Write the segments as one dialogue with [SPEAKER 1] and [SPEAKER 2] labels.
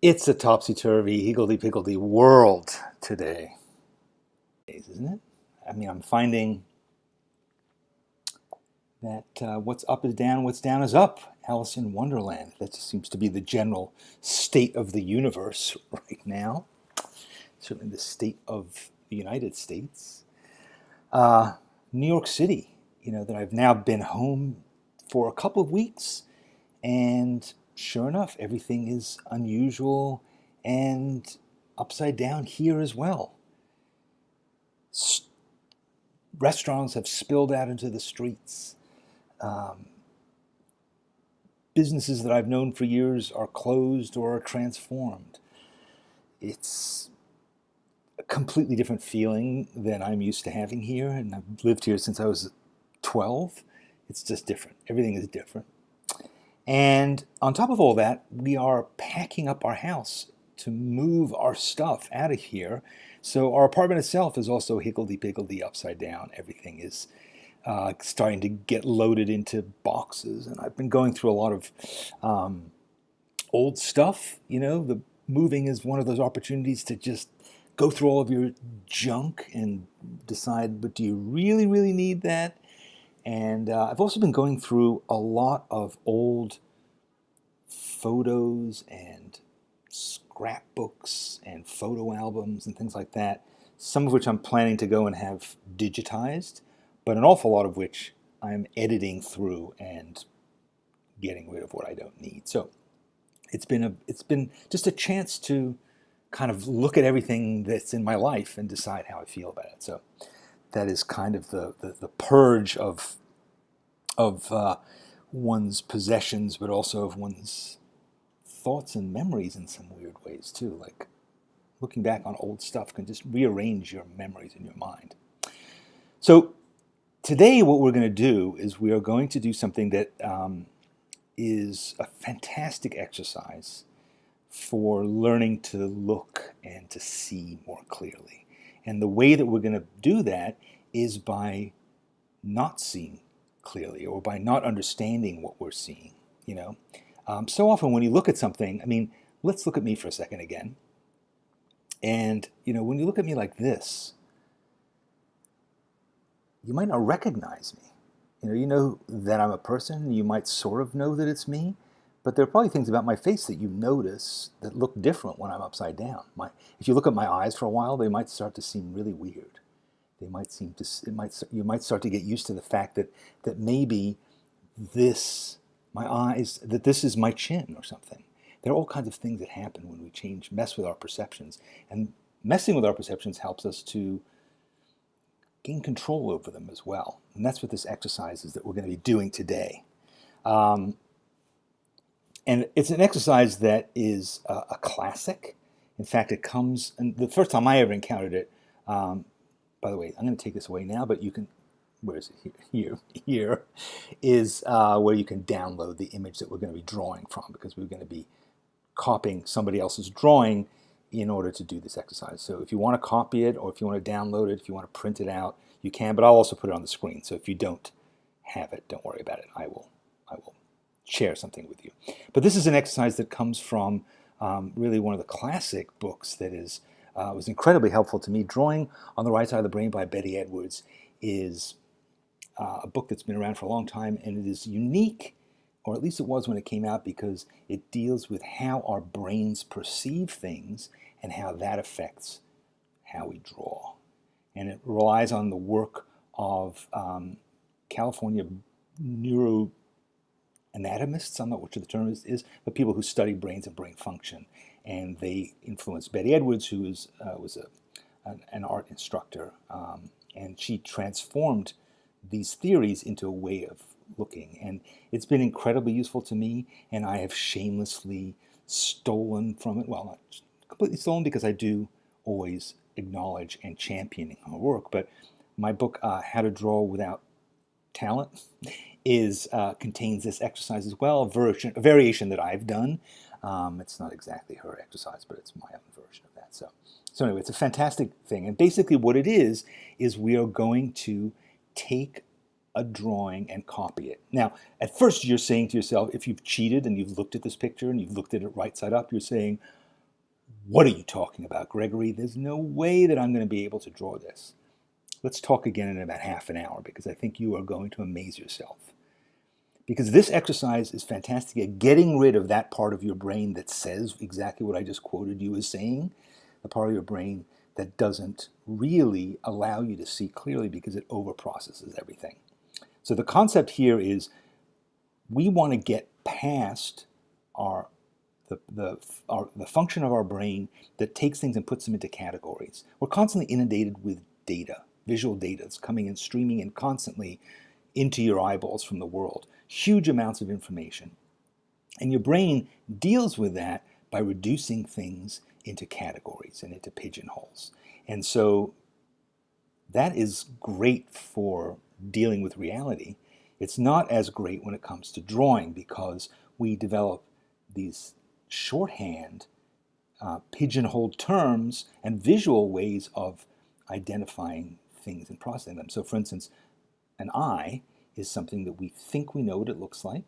[SPEAKER 1] It's a topsy-turvy, higgledy-piggledy world today, isn't it? I mean, I'm finding that what's up is down, what's down is up. Alice in Wonderland. That just seems to be the general state of the universe right now. Certainly the state of the United States. New York City, that I've now been home for a couple of weeks, and sure enough, everything is unusual and upside down here as well. Restaurants have spilled out into the streets. Businesses that I've known for years are closed or are transformed. It's a completely different feeling than I'm used to having here, and I've lived here since I was 12. It's just different. Everything is different. And on top of all that, we are packing up our house to move our stuff out of here. So our apartment itself is also higgledy-piggledy, upside down. Everything is starting to get loaded into boxes. And I've been going through a lot of old stuff. The moving is one of those opportunities to just go through all of your junk and decide, but do you really, really need that? And I've also been going through a lot of old photos and scrapbooks and photo albums and things like that, some of which I'm planning to go and have digitized, but an awful lot of which I'm editing through and getting rid of what I don't need. So it's been just a chance to kind of look at everything that's in my life and decide how I feel about it. So that is kind of the purge of one's possessions, but also of one's thoughts and memories in some weird ways too. Like looking back on old stuff can just rearrange your memories in your mind. So today what we're going to do is we are going to do something that is a fantastic exercise for learning to look and to see more clearly. And the way that we're going to do that is by not seeing clearly or by not understanding what we're seeing. So often when you look at something, I mean, let's look at me for a second again. And, when you look at me like this, you might not recognize me. You know that I'm a person. You might sort of know that it's me. But there are probably things about my face that you notice that look different when I'm upside down. If you look at my eyes for a while, they might start to seem really weird. You might start to get used to the fact that maybe this is my chin or something. There are all kinds of things that happen when we mess with our perceptions. And messing with our perceptions helps us to gain control over them as well. And that's what this exercise is that we're going to be doing today. And it's an exercise that is a classic. In fact, it comes, and the first time I ever encountered it, by the way, I'm going to take this away now, but you can, where is it? Here is where you can download the image that we're going to be drawing from, because we're going to be copying somebody else's drawing in order to do this exercise. So if you want to copy it, or if you want to download it, if you want to print it out, you can, but I'll also put it on the screen. So if you don't have it, don't worry about it. I will share something with you. But this is an exercise that comes from really one of the classic books that was incredibly helpful to me. Drawing on the Right Side of the Brain by Betty Edwards is a book that's been around for a long time, and it is unique, or at least it was when it came out, because it deals with how our brains perceive things and how that affects how we draw. And it relies on the work of California neuroanatomists, I'm not which of the term is, but people who study brains and brain function. And they influenced Betty Edwards, who was an art instructor, and she transformed these theories into a way of looking. And it's been incredibly useful to me, and I have shamelessly stolen from it. Well, not completely stolen, because I do always acknowledge and champion her work, but my book, How to Draw Without Talent, contains this exercise as well, a variation that I've done. It's not exactly her exercise, but it's my own version of that. So anyway, it's a fantastic thing. And basically what it is we are going to take a drawing and copy it. Now, at first you're saying to yourself, if you've cheated and you've looked at this picture and you've looked at it right side up, you're saying, what are you talking about, Gregory? There's no way that I'm going to be able to draw this. Let's talk again in about half an hour, because I think you are going to amaze yourself. Because this exercise is fantastic at getting rid of that part of your brain that says exactly what I just quoted you as saying, the part of your brain that doesn't really allow you to see clearly because it overprocesses everything. So the concept here is we want to get past the function of our brain that takes things and puts them into categories. We're constantly inundated with data, visual data that's coming in, streaming in constantly into your eyeballs from the world. Huge amounts of information. And your brain deals with that by reducing things into categories and into pigeonholes. And so that is great for dealing with reality. It's not as great when it comes to drawing, because we develop these shorthand, pigeonholed terms and visual ways of identifying things and processing them. So for instance, an eye is something that we think we know what it looks like.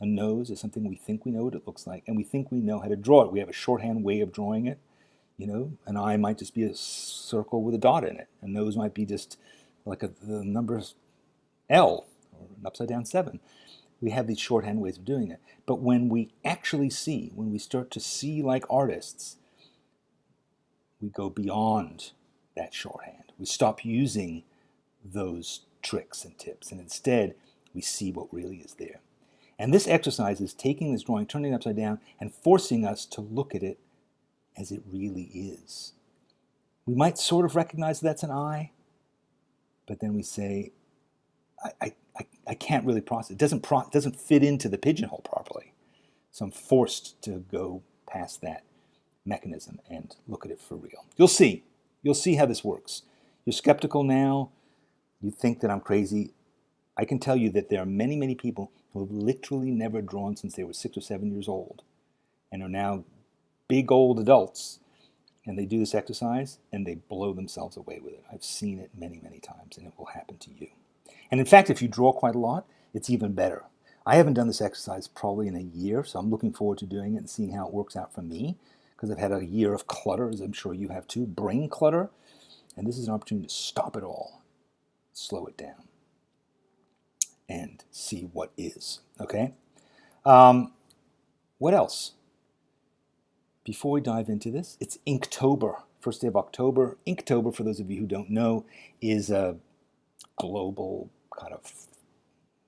[SPEAKER 1] A nose is something we think we know what it looks like, and we think we know how to draw it. We have a shorthand way of drawing it. You know, an eye might just be a circle with a dot in it. A nose might be just like the number L, or an upside down 7. We have these shorthand ways of doing it. But when we actually see, when we start to see like artists, we go beyond that shorthand. We stop using those tricks and tips, and instead we see what really is there. And this exercise is taking this drawing, turning it upside down, and forcing us to look at it as it really is. We might sort of recognize that's an eye, but then we say, I can't really process it. It doesn't fit into the pigeonhole properly. So I'm forced to go past that mechanism and look at it for real. You'll see how this works. You're skeptical now. You think that I'm crazy. I can tell you that there are many, many people who have literally never drawn since they were 6 or 7 years old and are now big old adults, and they do this exercise and they blow themselves away with it. I've seen it many, many times, and it will happen to you. And in fact, if you draw quite a lot, it's even better. I haven't done this exercise probably in a year, so I'm looking forward to doing it and seeing how it works out for me, because I've had a year of clutter, as I'm sure you have too, brain clutter, and this is an opportunity to stop it all, slow it down, and see what is, okay? What else? Before we dive into this, it's Inktober, first day of October. Inktober, for those of you who don't know, is a global kind of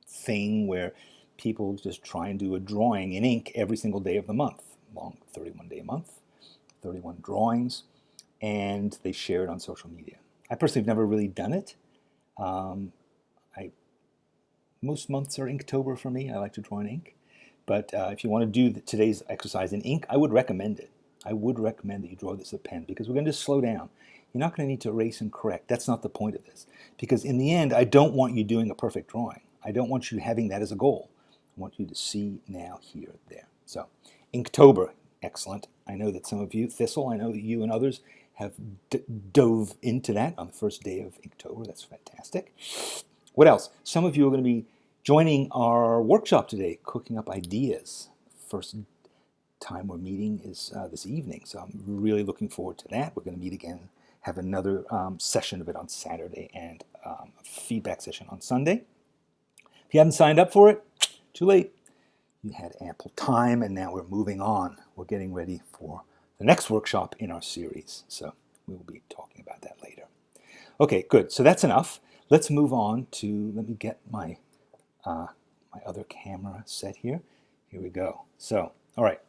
[SPEAKER 1] thing where people just try and do a drawing in ink every single day of the month. long 31 day a month, 31 drawings, and they share it on social media. I personally have never really done it. Most months are Inktober for me. I like to draw in ink. But if you want to do today's exercise in ink, I would recommend it. I would recommend that you draw this with a pen, because we're going to just slow down. You're not going to need to erase and correct. That's not the point of this. Because in the end, I don't want you doing a perfect drawing. I don't want you having that as a goal. I want you to see now, here, there. So, Inktober, excellent. I know that some of you, Thistle, I know that you and others have dove into that on the first day of Inktober. That's fantastic. What else? Some of you are going to be joining our workshop today, Cooking Up Ideas. First time we're meeting is this evening, so I'm really looking forward to that. We're going to meet again, have another session of it on Saturday, and a feedback session on Sunday. If you haven't signed up for it, too late. You had ample time, and now we're moving on. We're getting ready for the next workshop in our series, so we will be talking about that later. Okay, good. So that's enough. Let's move on to, let me get my my other camera set here. Here we go. So, all right.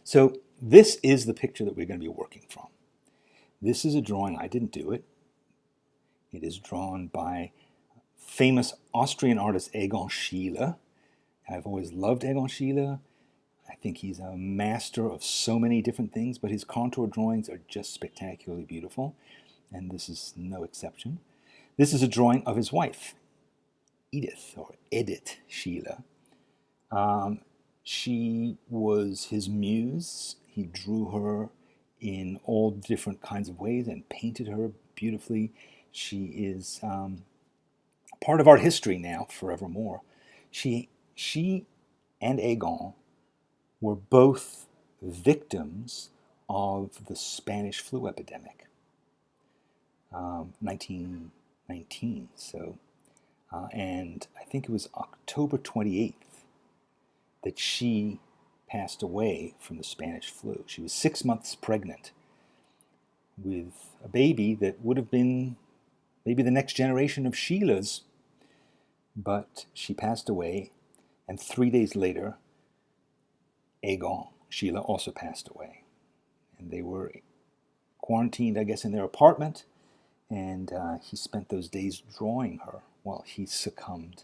[SPEAKER 1] So this is the picture that we're going to be working from. This is a drawing. I didn't do it. It is drawn by famous Austrian artist Egon Schiele. I've always loved Egon Schiele. I think he's a master of so many different things, but his contour drawings are just spectacularly beautiful, and this is no exception. This is a drawing of his wife, Edith, or Edith Schiele. She was his muse. He drew her in all different kinds of ways and painted her beautifully. She is part of art history now, forevermore. She and Egon were both victims of the Spanish flu epidemic, 1919. So, and I think it was October 28th that she passed away from the Spanish flu. She was 6 months pregnant with a baby that would have been maybe the next generation of Sheila's, but she passed away, and 3 days later, Egon Schiele also passed away. And they were quarantined, I guess, in their apartment, and he spent those days drawing her while he succumbed,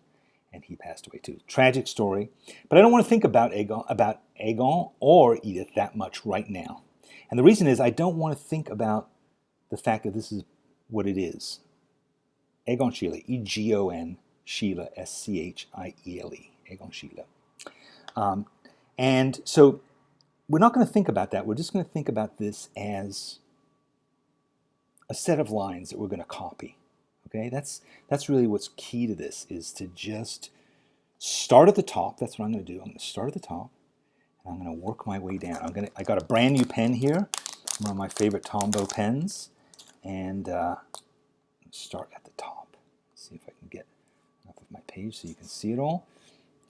[SPEAKER 1] and he passed away too. Tragic story, but I don't want to think about Egon or Edith that much right now. And the reason is I don't want to think about the fact that this is what it is. Egon Schiele, E-G-O-N, Schiele, S-C-H-I-E-L-E, Egon Schiele. And so we're not going to think about that. We're just going to think about this as a set of lines that we're going to copy. Okay, that's really what's key to this, is to just start at the top. That's what I'm going to do. I'm going to start at the top, and I'm going to work my way down. I got a brand new pen here, one of my favorite Tombow pens, and start at the top. Let's see if I can get enough of my page so you can see it all.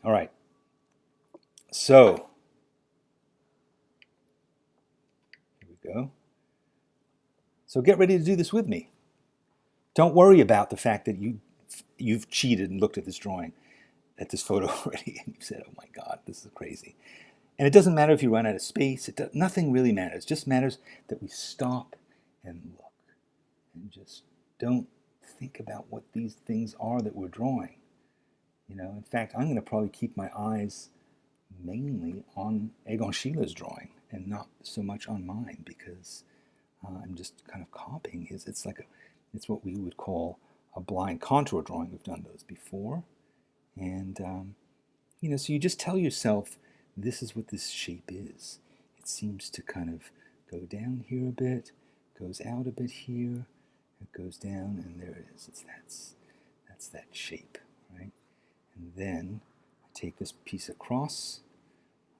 [SPEAKER 1] All right. So here we go. So get ready to do this with me. Don't worry about the fact that you've cheated and looked at this drawing, at this photo already, and you've said, "Oh my God, this is crazy." And it doesn't matter if you run out of space. Nothing really matters. It just matters that we stop and look, and just don't think about what these things are that we're drawing. You know, in fact, I'm going to probably keep my eyes mainly on Egon Schiele's drawing and not so much on mine, because I'm just kind of copying his. It's what we would call a blind contour drawing. We've done those before. And, you know, so you just tell yourself, this is what this shape is. It seems to kind of go down here a bit, goes out a bit here, it goes down, and there it is. That's that shape, right? And then I take this piece across,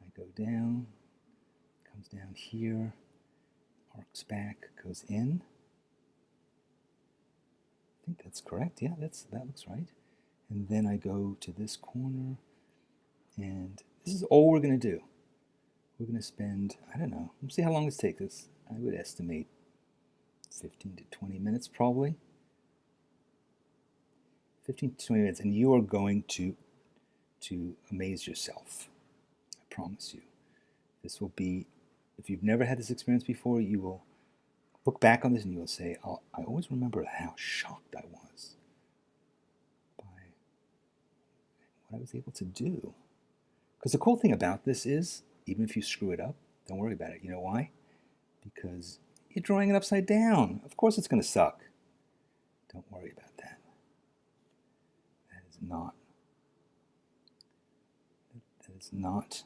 [SPEAKER 1] I go down, comes down here, arcs back, goes in. I think that's correct. Yeah, that looks right. And then I go to this corner, and this is all we're going to do. We're going to spend, I don't know, let's see how long this takes us. I would estimate 15 to 20 minutes probably. 15 to 20 minutes, and you are going to amaze yourself. I promise you. This will be, if you've never had this experience before, you will look back on this and you will say, oh, I always remember how shocked I was by what I was able to do. Because the cool thing about this is, even if you screw it up, don't worry about it. You know why? Because you're drawing it upside down. Of course it's going to suck. Don't worry about that. That is not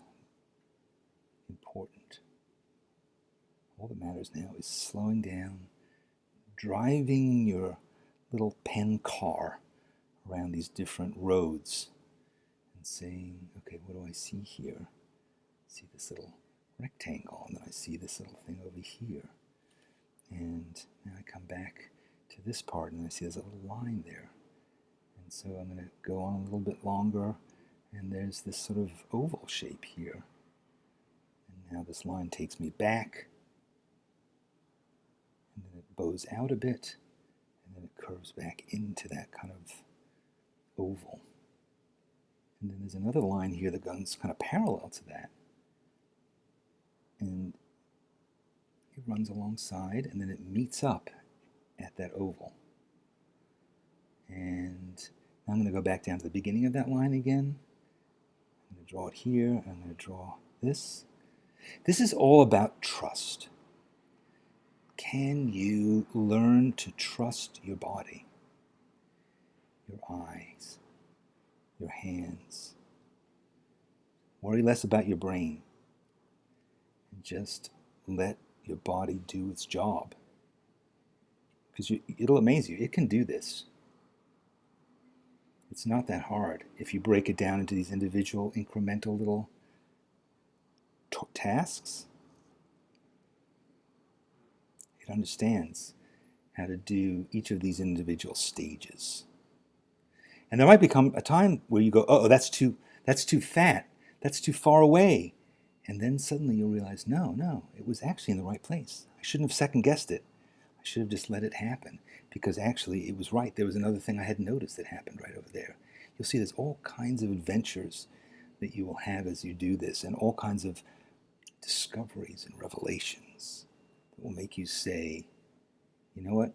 [SPEAKER 1] important. All that matters now is slowing down, driving your little pen car around these different roads and saying, okay, what do I see here? I see this little rectangle, and then I see this little thing over here. And now I come back to this part, and I see there's a little line there. And so I'm going to go on a little bit longer, and there's this sort of oval shape here. And now this line takes me back, and then it bows out a bit, and then it curves back into that kind of oval. And then there's another line here that goes kind of parallel to that. And it runs alongside, and then it meets up at that oval. And now I'm going to go back down to the beginning of that line again. I'm going to draw it here. I'm going to draw this. This is all about trust. Can you learn to trust your body, your eyes, your hands? Worry less about your brain, and just let your body do its job. Because it'll amaze you. It can do this. It's not that hard if you break it down into these individual, incremental little tasks. It understands how to do each of these individual stages. And there might become a time where you go, oh, that's too fat. That's too far away. And then suddenly you'll realize, no, it was actually in the right place. I shouldn't have second-guessed it. I should have just let it happen, because actually it was right. There was another thing I hadn't noticed that happened right over there. You'll see there's all kinds of adventures that you will have as you do this, and all kinds of discoveries and revelations that will make you say, you know what?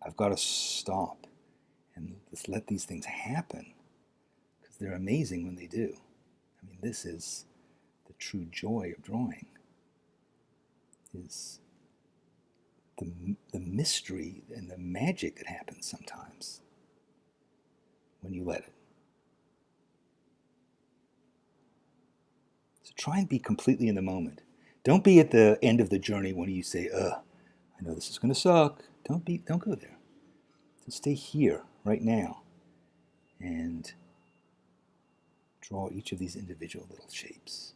[SPEAKER 1] I've got to stop and just let these things happen, because they're amazing when they do. I mean, this is the true joy of drawing, is the mystery and the magic that happens sometimes when you let it. So try and be completely in the moment. Don't be at the end of the journey when you say, I know this is going to suck. Don't go there. Just stay here right now and draw each of these individual little shapes.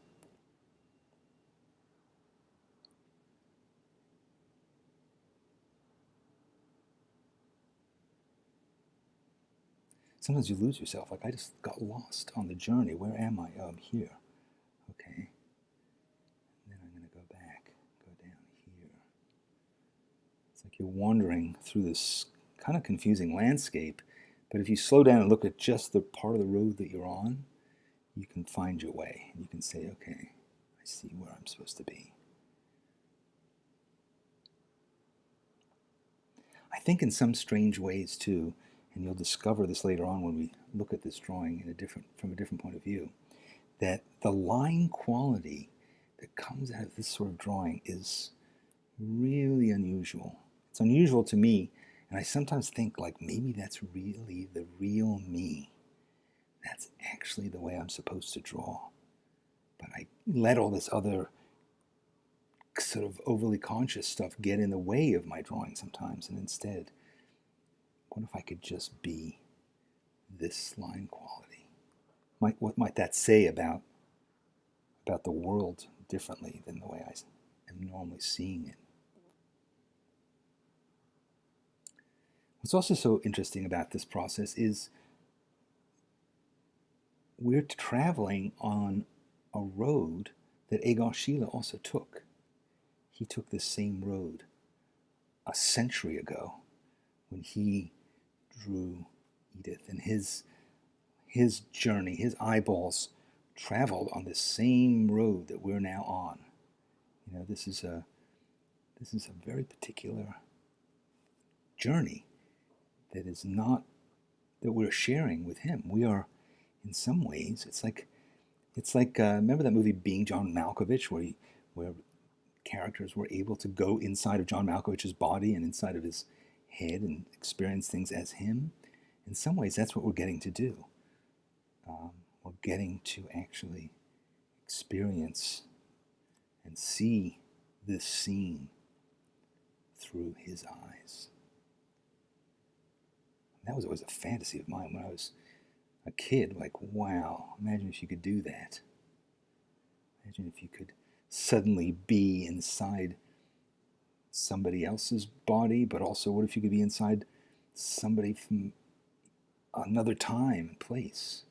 [SPEAKER 1] Sometimes you lose yourself. Like, I just got lost on the journey. Where am I? Oh, I'm here. Okay. And then I'm going to go back, go down here. It's like you're wandering through this kind of confusing landscape, but if you slow down and look at just the part of the road that you're on, you can find your way. You can say, okay, I see where I'm supposed to be. I think in some strange ways too, and you'll discover this later on when we look at this drawing from a different point of view, that the line quality that comes out of this sort of drawing is really unusual. It's unusual to me, and I sometimes think like maybe that's really the real me. That's actually the way I'm supposed to draw. But I let all this other sort of overly conscious stuff get in the way of my drawing sometimes, and instead, what if I could just be this line quality? What might that say about the world differently than the way I am normally seeing it? What's also so interesting about this process is we're traveling on a road that Egon Schiele also took. He took this same road a century ago when he drew Edith, and his journey, his eyeballs traveled on this same road that we're now on. This is a very particular journey that is not that we're sharing with him. We are, in some ways, it's like remember that movie Being John Malkovich, where characters were able to go inside of John Malkovich's body and inside of his head and experience things as him. In some ways, that's what we're getting to do. We're getting to actually experience and see this scene through his eyes. And that was always a fantasy of mine when I was a kid. Like, wow, imagine if you could do that. Imagine if you could suddenly be inside somebody else's body, but also what if you could be inside somebody from another time and place?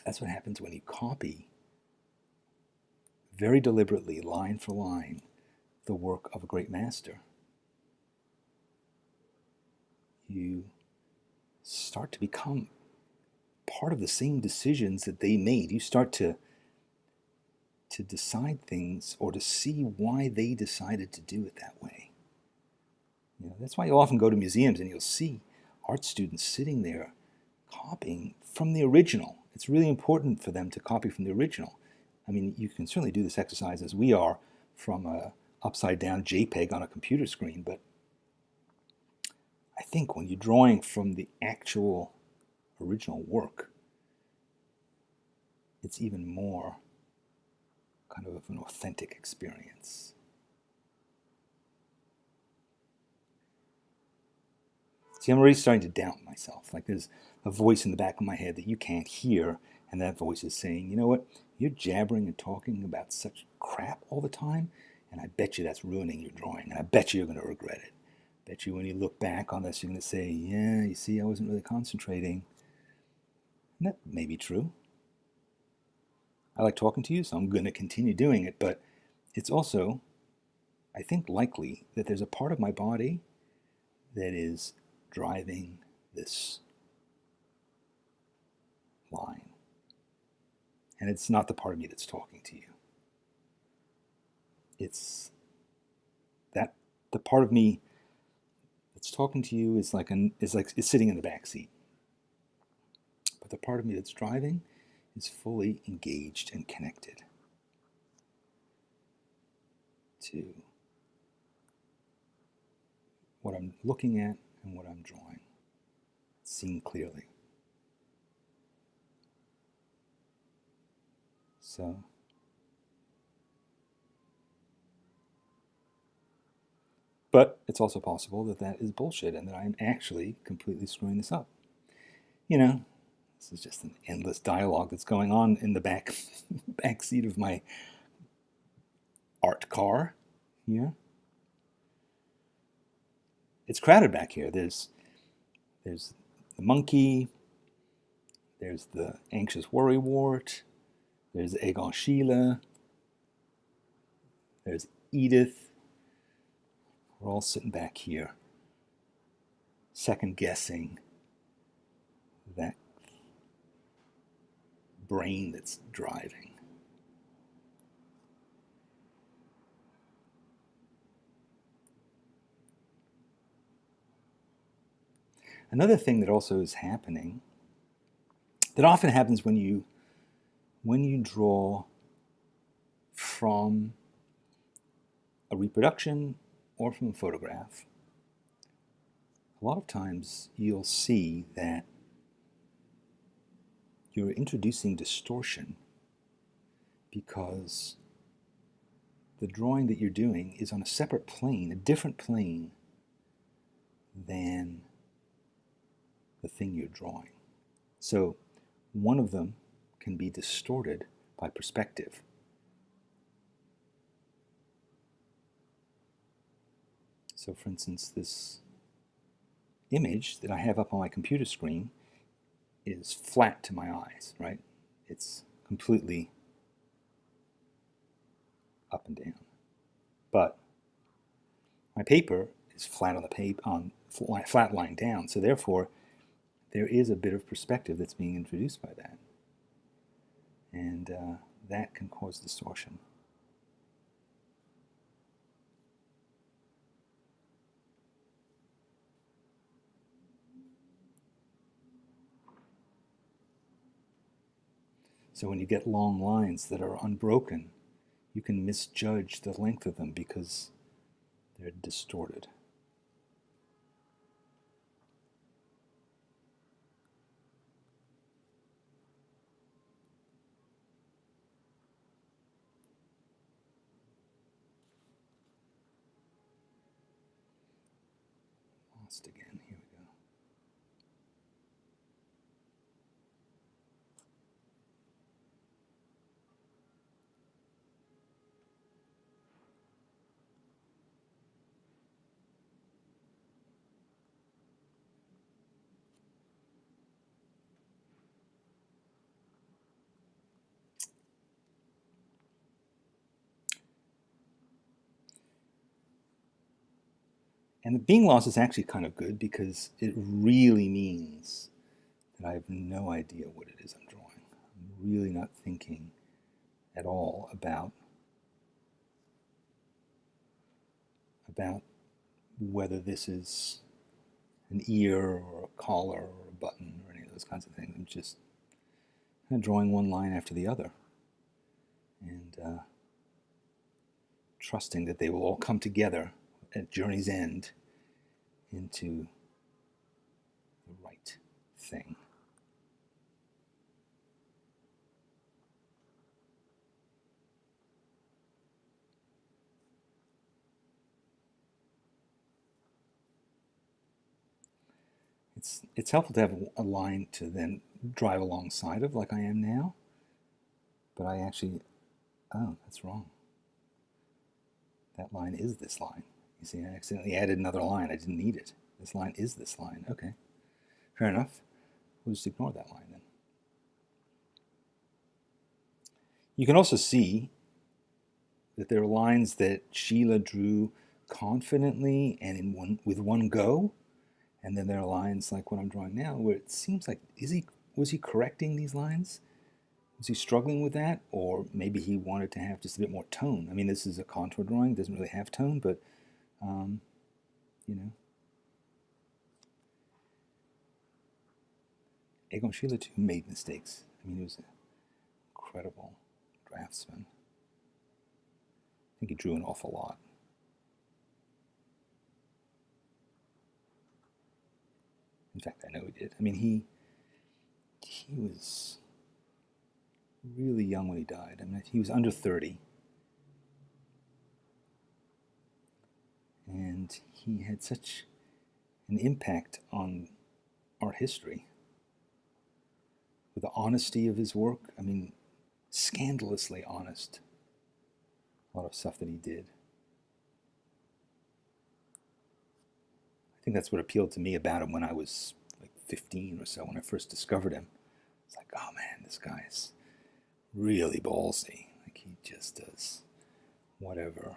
[SPEAKER 1] That's what happens when you copy very deliberately, line for line, the work of a great master. You start to become part of the same decisions that they made. You start to decide things or to see why they decided to do it that way. That's why you'll often go to museums and you'll see art students sitting there copying from the original. It's really important for them to copy from the original. I mean, you can certainly do this exercise as we are from a upside down JPEG on a computer screen, but I think when you're drawing from the actual original work, it's even more kind of an authentic experience. See, I'm already starting to doubt myself. Like there's a voice in the back of my head that you can't hear, and that voice is saying, you know what, you're jabbering and talking about such crap all the time, and I bet you that's ruining your drawing, and I bet you you're going to regret it. I bet you when you look back on this, you're going to say, yeah, you see, I wasn't really concentrating. And that may be true. I like talking to you, so I'm going to continue doing it, but it's also, I think, likely that there's a part of my body that is driving this line. And it's not the part of me that's talking to you. It's that the part of me that's talking to you is sitting in the back seat. But the part of me that's driving is fully engaged and connected to what I'm looking at and what I'm drawing, seen clearly. So, but it's also possible that that is bullshit and that I'm actually completely screwing this up. This is just an endless dialogue that's going on in the back seat of my art car here. It's crowded back here. There's the monkey, there's the anxious worrywart, there's Egon Schiele, there's Edith. We're all sitting back here, second guessing that brain that's driving. Another thing that also is happening, that often happens when you draw from a reproduction or from a photograph, a lot of times you'll see that you're introducing distortion because the drawing that you're doing is on a separate plane, a different plane than the thing you're drawing. So one of them can be distorted by perspective. So for instance, this image that I have up on my computer screen is flat to my eyes, right? It's completely up and down. But my paper is flat on the paper, flat lying down. So therefore, there is a bit of perspective that's being introduced by that. And that can cause distortion. So when you get long lines that are unbroken, you can misjudge the length of them because they're distorted. Lost again. Here we go. And the being lost is actually kind of good because it really means that I have no idea what it is I'm drawing. I'm really not thinking at all about whether this is an ear or a collar or a button or any of those kinds of things. I'm just kind of drawing one line after the other and trusting that they will all come together at journey's end into the right thing. It's helpful to have a line to then drive alongside of, like I am now. But I actually, oh, that's wrong. That line is this line. You see, I accidentally added another line. I didn't need it. This line is this line. Okay, fair enough. We'll just ignore that line then. You can also see that there are lines that Sheila drew confidently and with one go. And then there are lines like what I'm drawing now where it seems like, was he correcting these lines? Was he struggling with that? Or maybe he wanted to have just a bit more tone. I mean, this is a contour drawing, doesn't really have tone, but, you know. Egon Schiele too made mistakes. I mean, he was an incredible draftsman. I think he drew an awful lot. In fact, I know he did. I mean, he was really young when he died. I mean, he was under 30. And he had such an impact on art history with the honesty of his work. I mean, scandalously honest. A lot of stuff that he did. I think that's what appealed to me about him when I was like 15 or so, when I first discovered him. It's like, oh man, this guy's really ballsy. Like, he just does whatever,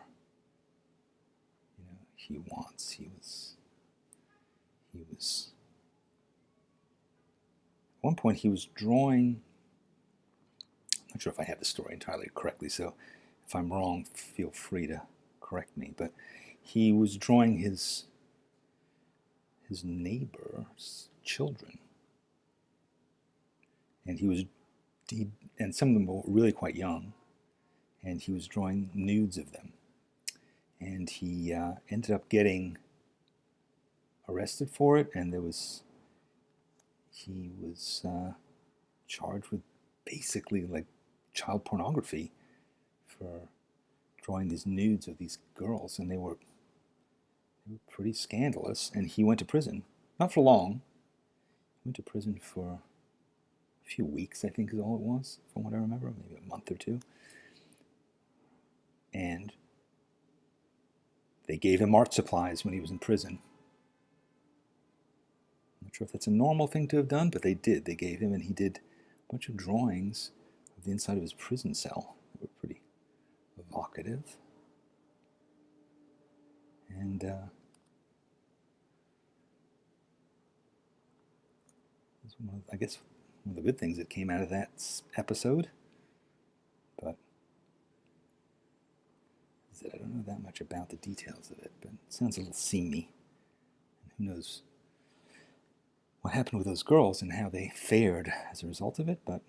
[SPEAKER 1] you know, he wants. He was at one point he was drawing, I'm not sure if I have the story entirely correctly, so if I'm wrong, feel free to correct me, but he was drawing his neighbor's children, and and some of them were really quite young, and he was drawing nudes of them, and he ended up getting arrested for it, and he was charged with basically like child pornography for drawing these nudes of these girls, and they were pretty scandalous, and he went to prison. Not for long. He went to prison for a few weeks, I think is all it was, from what I remember, maybe a month or two. And they gave him art supplies when he was in prison. I'm not sure if that's a normal thing to have done, but they did. They gave him, and he did a bunch of drawings of the inside of his prison cell. They were pretty evocative. And I guess one of the good things that came out of that episode. But I don't know that much about the details of it, but it sounds a little seamy. And who knows what happened with those girls and how they fared as a result of it, but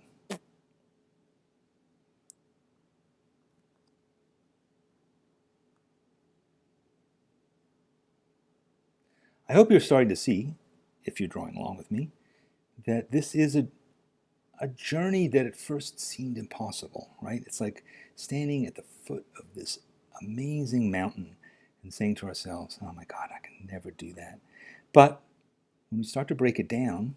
[SPEAKER 1] I hope you're starting to see, if you're drawing along with me, that this is a journey that at first seemed impossible, right? It's like standing at the foot of this amazing mountain and saying to ourselves, oh my God, I can never do that. But when we start to break it down,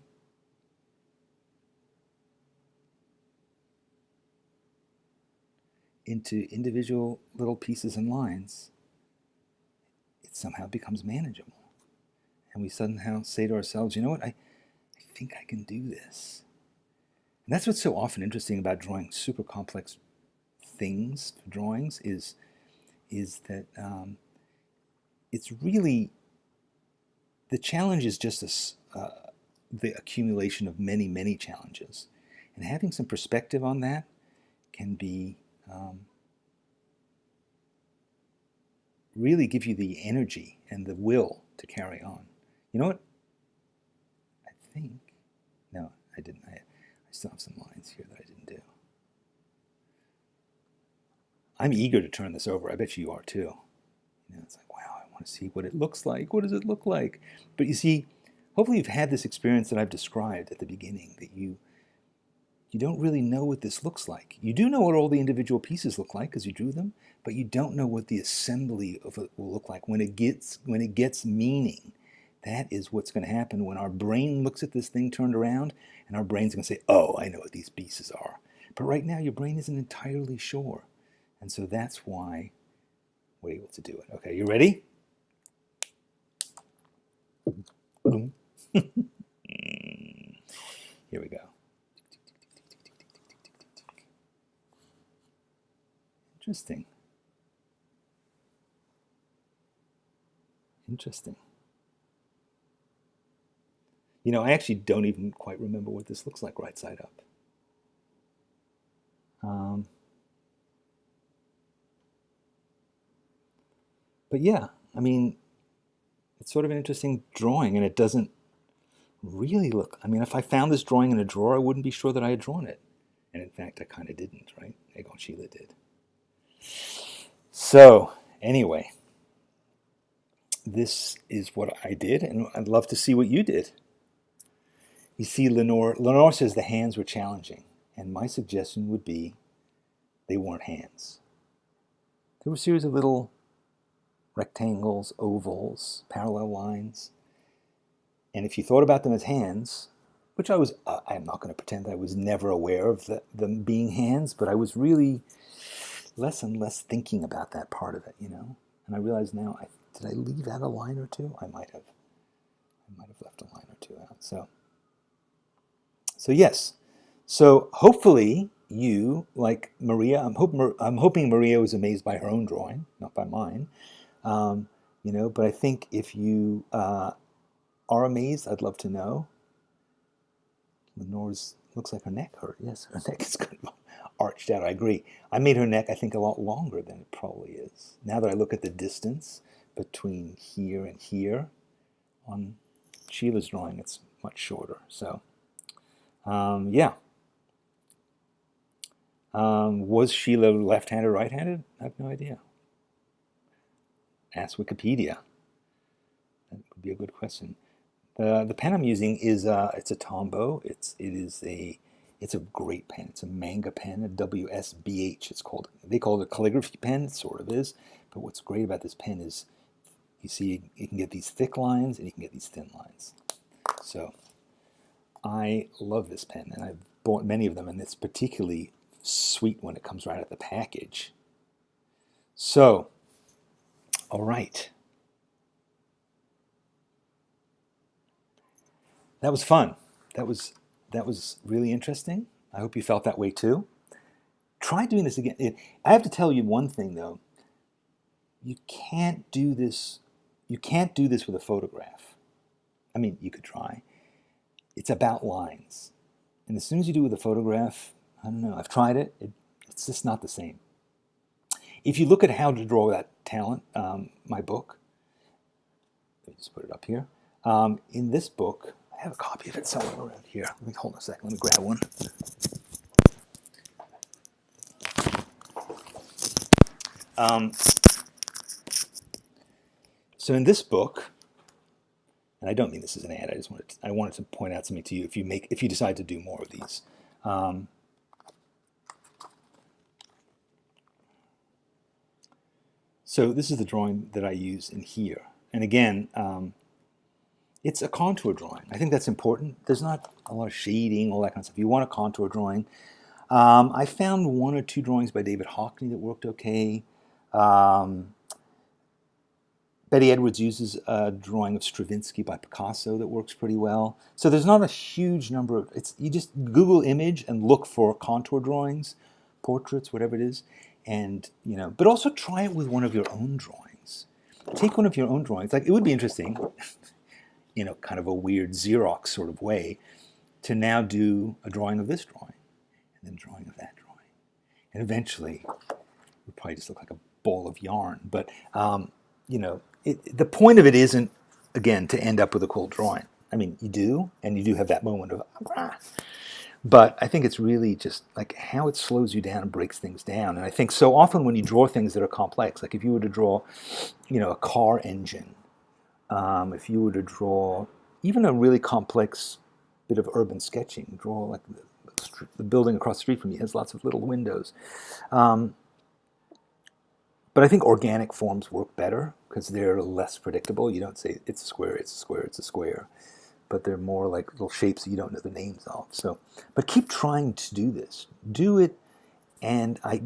[SPEAKER 1] into individual little pieces and lines, it somehow becomes manageable. And we somehow say to ourselves, you know what, I think I can do this. And that's what's so often interesting about drawing super complex things for drawings is that it's really, the challenge is just the accumulation of many, many challenges. And having some perspective on that can be really give you the energy and the will to carry on. You know what? I think, no, I didn't. I still have some lines here that I didn't do. I'm eager to turn this over. I bet you are too. You know, it's like, wow, I want to see what it looks like. What does it look like? But you see, hopefully you've had this experience that I've described at the beginning, that you don't really know what this looks like. You do know what all the individual pieces look like because you drew them, but you don't know what the assembly of it will look like when it gets meaning. That is what's going to happen when our brain looks at this thing turned around, and our brain's going to say, oh, I know what these pieces are. But right now, your brain isn't entirely sure. And so that's why we're able to do it. Okay, you ready? Here we go. Interesting. Interesting. You know, I actually don't even quite remember what this looks like right side up. But yeah, I mean, it's sort of an interesting drawing, and it doesn't really look, I mean, if I found this drawing in a drawer, I wouldn't be sure that I had drawn it. And in fact, I kind of didn't, right? Egon Schiele did. So, anyway, this is what I did, and I'd love to see what you did. You see, Lenore says the hands were challenging, and my suggestion would be they weren't hands. They were a series of little rectangles, ovals, parallel lines. And if you thought about them as hands, which I'm not going to pretend I was never aware of them being hands, but I was really less and less thinking about that part of it, you know. And I realize now, did I leave out a line or two? I might have left a line or two out. So yes. So hopefully you, like Maria, I'm hoping Maria was amazed by her own drawing, not by mine. You know, but I think if you are amazed, I'd love to know. Lenore's looks like her neck hurt. Yes, her neck is kind of arched out. I agree. I made her neck, I think, a lot longer than it probably is. Now that I look at the distance between here and here, on Sheila's drawing, it's much shorter. So, yeah. Was Sheila left-handed or right-handed? I have no idea. Ask Wikipedia. That would be a good question. The pen I'm using is it's a Tombow. It's a great pen. It's a manga pen, a WSBH. It's called. They call it a calligraphy pen. It sort of is. But what's great about this pen is, you see, you can get these thick lines and you can get these thin lines. So I love this pen, and I've bought many of them, and it's particularly sweet when it comes right out of the package. So, all right. That was fun. That was really interesting. I hope you felt that way too. Try doing this again. I have to tell you one thing though. You can't do this with a photograph. I mean, you could try. It's about lines. And as soon as you do it with a photograph, I don't know, I've tried it, it's just not the same. If you look at How to Draw Without Talent, my book, let me just put it up here. In this book, I have a copy of it somewhere around here. Let me hold on a second, let me grab one. So in this book, and I don't mean this as an ad, I wanted to point out something to you if you decide to do more of these. So this is the drawing that I use in here. And again, it's a contour drawing. I think that's important. There's not a lot of shading, all that kind of stuff. You want a contour drawing. I found one or two drawings by David Hockney that worked okay. Betty Edwards uses a drawing of Stravinsky by Picasso that works pretty well. So there's not a huge number of, you just Google image and look for contour drawings, portraits, whatever it is, and, but also try it with one of your own drawings. Take one of your own drawings. Like, it would be interesting, kind of a weird Xerox sort of way, to now do a drawing of this drawing, and then a drawing of that drawing. And eventually, it would probably just look like a ball of yarn. But, the point of it isn't, again, to end up with a cool drawing. I mean, you do, and you do have that moment of, but I think it's really just like how it slows you down and breaks things down. And I think so often when you draw things that are complex, like if you were to draw, a car engine, if you were to draw even a really complex bit of urban sketching, draw like the building across the street from you has lots of little windows. But I think organic forms work better because they're less predictable. You don't say it's a square, it's a square, it's a square. But they're more like little shapes that you don't know the names of. So, but keep trying to do this. Do it, and I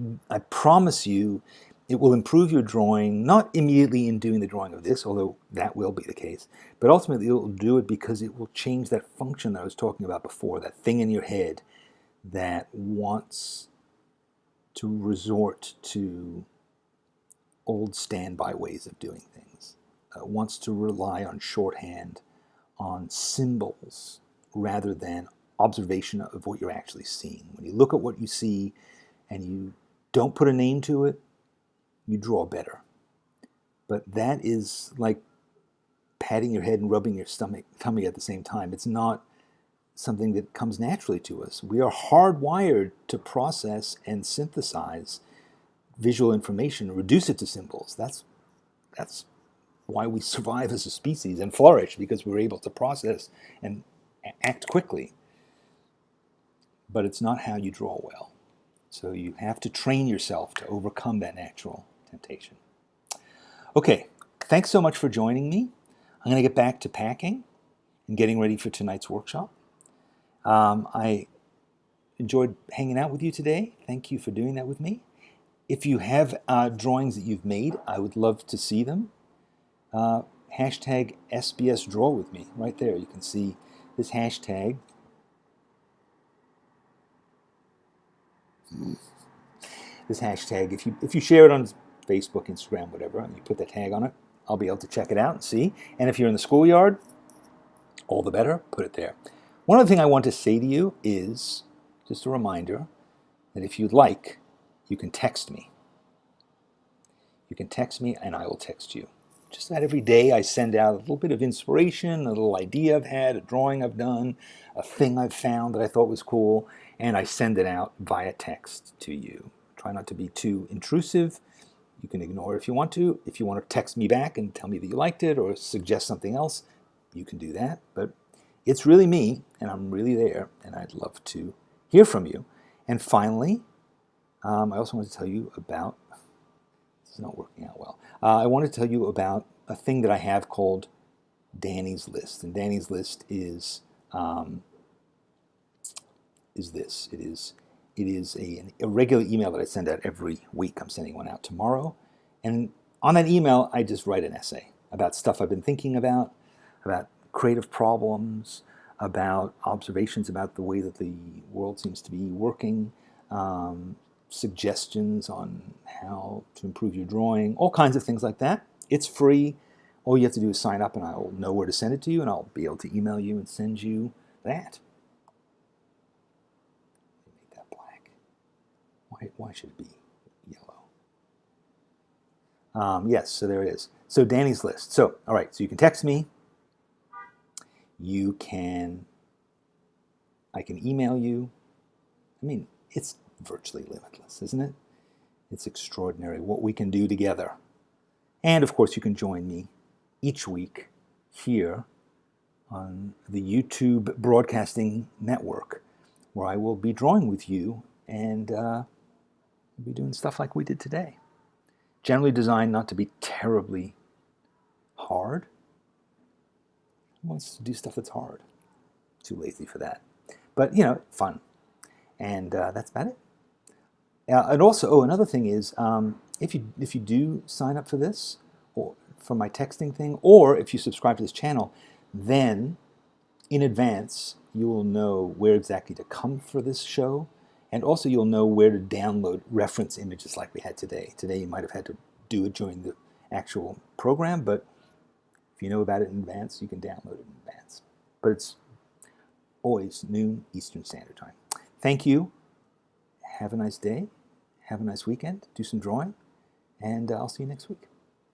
[SPEAKER 1] promise you it will improve your drawing, not immediately in doing the drawing of this, although that will be the case, but ultimately it will do it because it will change that function that I was talking about before, that thing in your head that wants to resort to old standby ways of doing things, wants to rely on shorthand, on symbols, rather than observation of what you're actually seeing. When you look at what you see and you don't put a name to it, you draw better. But that is like patting your head and rubbing your tummy at the same time. It's not something that comes naturally to us. We are hardwired to process and synthesize visual information and reduce it to symbols. That's why we survive as a species and flourish, because we're able to process and act quickly. But it's not how you draw well. So you have to train yourself to overcome that natural temptation. Okay, thanks so much for joining me. I'm going to get back to packing and getting ready for tonight's workshop. I enjoyed hanging out with you today. Thank you for doing that with me. If you have drawings that you've made, I would love to see them. Hashtag SBS Draw with me. Right there, you can see this hashtag. This hashtag, if you share it on Facebook, Instagram, whatever, and you put the tag on it, I'll be able to check it out and see. And if you're in the schoolyard, all the better, put it there. One other thing I want to say to you is just a reminder that if you'd like, you can text me. You can text me and I will text you. Just about every day I send out a little bit of inspiration, a little idea I've had, a drawing I've done, a thing I've found that I thought was cool, and I send it out via text to you. Try not to be too intrusive. You can ignore it if you want to. If you want to text me back and tell me that you liked it or suggest something else, you can do that. But it's really me, and I'm really there, and I'd love to hear from you. And finally, I also want to tell you about, this is not working out well, I want to tell you about a thing that I have called Danny's List. And Danny's List is this. It is a regular email that I send out every week. I'm sending one out tomorrow. And on that email, I just write an essay about stuff I've been thinking about creative problems, about observations about the way that the world seems to be working, suggestions on how to improve your drawing, all kinds of things like that. It's free. All you have to do is sign up and I'll know where to send it to you, and I'll be able to email you and send you that. Let me make that black. Why should it be yellow? Yes, so there it is. So Danny's List. So, all right, so you can text me. I can email you. I mean, it's virtually limitless, isn't it? It's extraordinary what we can do together. And of course, you can join me each week here on the YouTube Broadcasting Network, where I will be drawing with you and we'll be doing stuff like we did today. Generally designed not to be terribly hard. Who wants to do stuff that's hard? Too lazy for that. But, fun. And that's about it. And also, another thing is, if you do sign up for this, or for my texting thing, or if you subscribe to this channel, then in advance you will know where exactly to come for this show, and also you'll know where to download reference images like we had today. Today you might have had to do it during the actual program, but if you know about it in advance, you can download it in advance. But it's always noon Eastern Standard Time. Thank you. Have a nice day. Have a nice weekend. Do some drawing. And I'll see you next week.